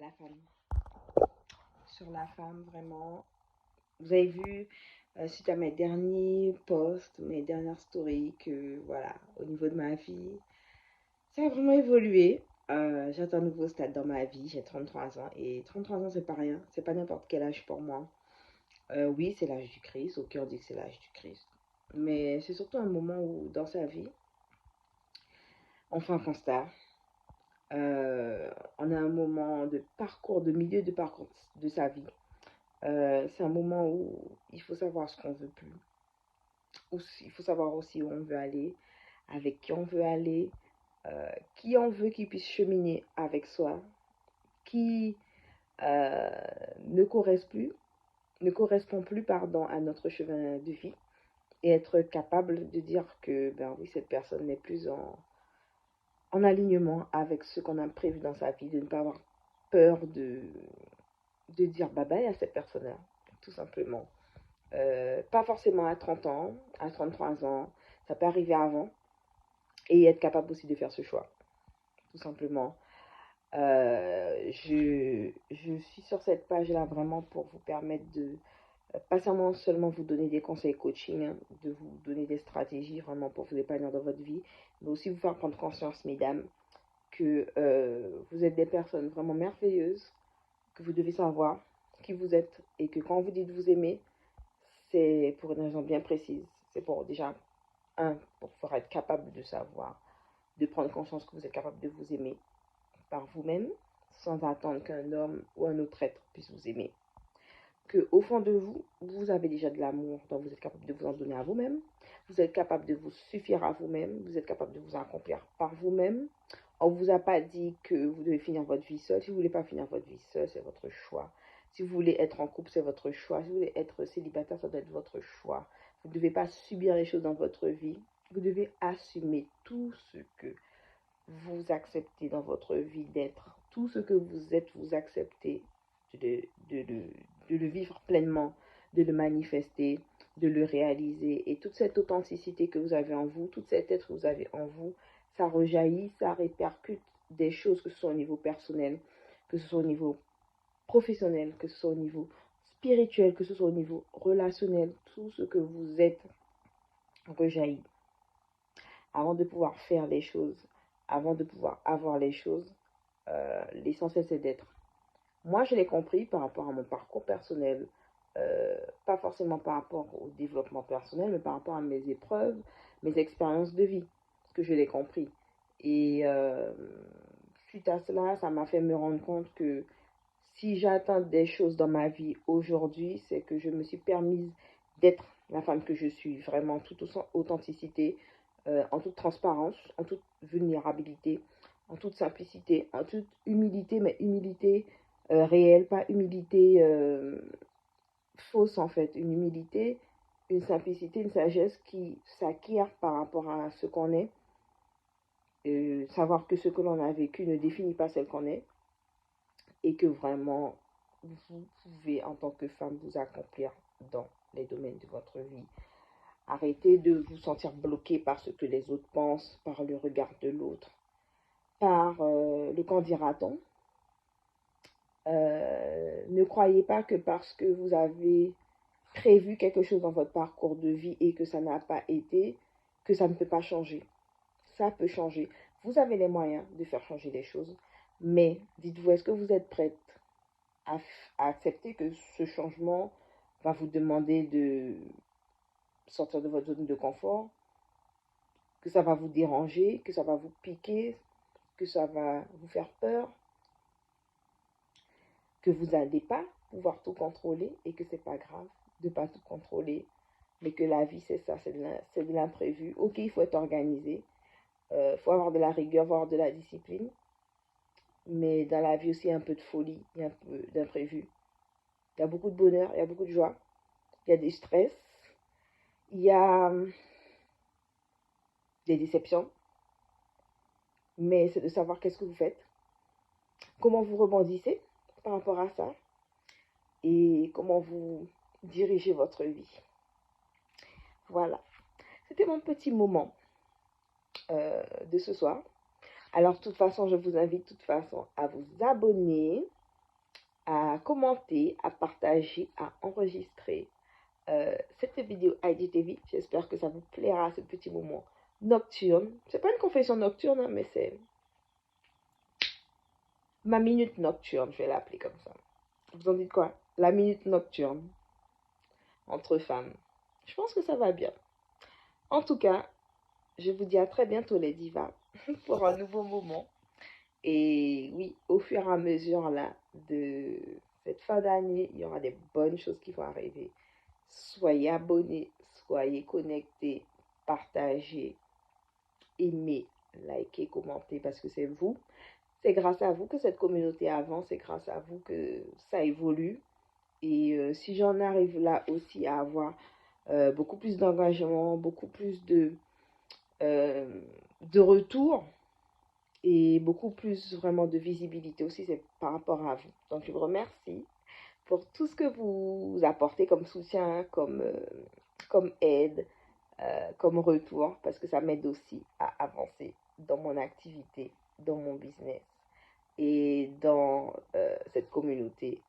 la femme. Sur la femme, vraiment. Vous avez vu, suite à mes derniers posts, mes dernières stories, que voilà, au niveau de ma vie, ça a vraiment évolué. J'atteins un nouveau stade dans ma vie, j'ai 33 ans. Et 33 ans, c'est pas rien, c'est pas n'importe quel âge pour moi. Oui, c'est l'âge du Christ, ok, on dit que c'est l'âge du Christ. Mais c'est surtout un moment où, dans sa vie, on fait un constat. On a un moment de parcours, de milieu de parcours de sa vie. C'est un moment où il faut savoir ce qu'on veut plus. Il faut savoir aussi où on veut aller, avec qui on veut aller, qui on veut qui puisse cheminer avec soi, qui euh, ne correspond plus, ne correspond plus pardon, à notre chemin de vie et être capable de dire que ben oui, cette personne n'est plus en alignement avec ce qu'on a prévu dans sa vie, de ne pas avoir peur de dire bye bye à cette personne-là, tout simplement. Pas forcément à 30 ans, à 33 ans, ça peut arriver avant, et être capable aussi de faire ce choix, tout simplement. Je suis sur cette page-là vraiment pour vous permettre de, pas seulement vous donner des conseils coaching, hein, de vous donner des stratégies vraiment pour vous épanouir dans votre vie, mais aussi vous faire prendre conscience, mesdames, que vous êtes des personnes vraiment merveilleuses, que vous devez savoir qui vous êtes et que quand vous dites vous aimer, c'est pour une raison bien précise. C'est pour déjà, pour être capable de savoir, de prendre conscience que vous êtes capable de vous aimer par vous-même, sans attendre qu'un homme ou un autre être puisse vous aimer. Que au fond de vous, vous avez déjà de l'amour, donc vous êtes capable de vous en donner à vous-même. Vous êtes capable de vous suffire à vous-même. Vous êtes capable de vous accomplir par vous-même. On ne vous a pas dit que vous devez finir votre vie seule. Si vous ne voulez pas finir votre vie seule, c'est votre choix. Si vous voulez être en couple, c'est votre choix. Si vous voulez être célibataire, ça doit être votre choix. Vous ne devez pas subir les choses dans votre vie. Vous devez assumer tout ce que vous acceptez dans votre vie d'être. Tout ce que vous êtes, vous acceptez de, de, de, de le vivre pleinement, de le manifester, de le réaliser. Et toute cette authenticité que vous avez en vous, toute cette être que vous avez en vous, ça rejaillit, ça répercute des choses, que ce soit au niveau personnel, que ce soit au niveau professionnel, que ce soit au niveau spirituel, que ce soit au niveau relationnel. Tout ce que vous êtes rejaillit. Avant de pouvoir faire les choses, avant de pouvoir avoir les choses, l'essentiel c'est d'être. Moi, je l'ai compris par rapport à mon parcours personnel, pas forcément par rapport au développement personnel, mais par rapport à mes épreuves, mes expériences de vie, que je l'ai compris. Et suite à cela, ça m'a fait me rendre compte que si j'atteins des choses dans ma vie aujourd'hui, c'est que je me suis permise d'être la femme que je suis, vraiment en toute authenticité, en toute transparence, en toute vulnérabilité, en toute simplicité, en toute humilité, mais humilité réelle, pas humilité fausse en fait, une humilité, une simplicité, une sagesse qui s'acquiert par rapport à ce qu'on est, savoir que ce que l'on a vécu ne définit pas celle qu'on est, et que vraiment vous pouvez en tant que femme vous accomplir dans les domaines de votre vie. Arrêtez de vous sentir bloqué par ce que les autres pensent, par le regard de l'autre, par le qu'en dira-t-on. Ne croyez pas que parce que vous avez prévu quelque chose dans votre parcours de vie et que ça n'a pas été, que ça ne peut pas changer. Ça peut changer. Vous avez les moyens de faire changer les choses, mais dites-vous, est-ce que vous êtes prête à, à accepter que ce changement va vous demander de sortir de votre zone de confort, que ça va vous déranger, que ça va vous piquer, que ça va vous faire peur, que vous n'allez pas pouvoir tout contrôler et que c'est pas grave de pas tout contrôler, mais que la vie c'est ça, c'est de l'imprévu. Ok, il faut être organisé, il faut avoir de la rigueur, avoir de la discipline, mais dans la vie aussi il y a un peu de folie, il y a un peu d'imprévu. Il y a beaucoup de bonheur, il y a beaucoup de joie, il y a des stress, il y a des déceptions, mais c'est de savoir qu'est-ce que vous faites, comment vous rebondissez par rapport à ça et comment vous dirigez votre vie. Voilà, c'était mon petit moment de ce soir. Alors, de toute façon, je vous invite de toute façon à vous abonner, à commenter, à partager, à enregistrer cette vidéo IGTV. J'espère que ça vous plaira, ce petit moment nocturne. C'est pas une confession nocturne, hein, mais c'est ma minute nocturne, je vais l'appeler comme ça. Vous en dites quoi? La minute nocturne entre femmes. Je pense que ça va bien. En tout cas, je vous dis à très bientôt les divas pour un nouveau moment. Et oui, au fur et à mesure là de cette fin d'année, il y aura des bonnes choses qui vont arriver. Soyez abonnés, soyez connectés, partagez, aimez, likez, commentez parce que c'est vous. C'est grâce à vous que cette communauté avance, c'est grâce à vous que ça évolue. Et si j'en arrive là aussi à avoir beaucoup plus d'engagement, beaucoup plus euh, de retour et beaucoup plus vraiment de visibilité aussi, c'est par rapport à vous. Donc je vous remercie pour tout ce que vous apportez comme soutien, comme aide, comme retour, parce que ça m'aide aussi à avancer dans mon activité, dans mon business et dans cette communauté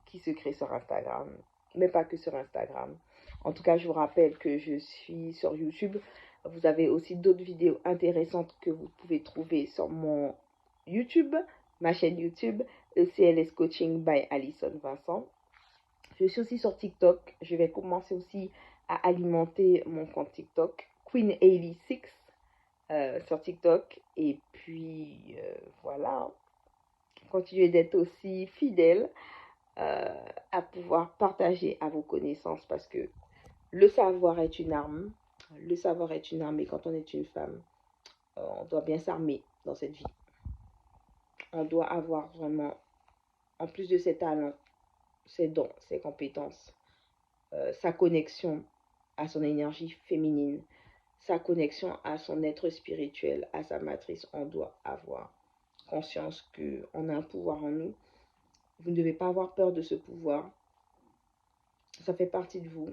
qui se crée sur Instagram, mais pas que sur Instagram. En tout cas, je vous rappelle que je suis sur YouTube. Vous avez aussi d'autres vidéos intéressantes que vous pouvez trouver sur mon YouTube, ma chaîne YouTube, ECLS Coaching by Alison Vincent. Je suis aussi sur TikTok. Je vais commencer aussi à alimenter mon compte TikTok, Queen86 sur TikTok. Et puis, voilà, continuez d'être aussi fidèle à pouvoir partager à vos connaissances parce que le savoir est une arme. Le savoir est une arme et quand on est une femme, on doit bien s'armer dans cette vie. On doit avoir vraiment, en plus de ses talents, ses dons, ses compétences, sa connexion à son énergie féminine, sa connexion à son être spirituel, à sa matrice. On doit avoir conscience qu'on a un pouvoir en nous. Vous ne devez pas avoir peur de ce pouvoir. Ça fait partie de vous.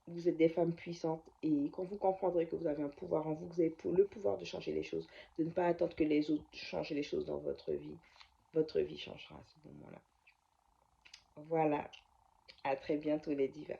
Vous êtes des femmes puissantes et quand vous comprendrez que vous avez un pouvoir en vous, que vous avez le pouvoir de changer les choses, de ne pas attendre que les autres changent les choses dans votre vie changera à ce moment-là. Voilà, à très bientôt les divas.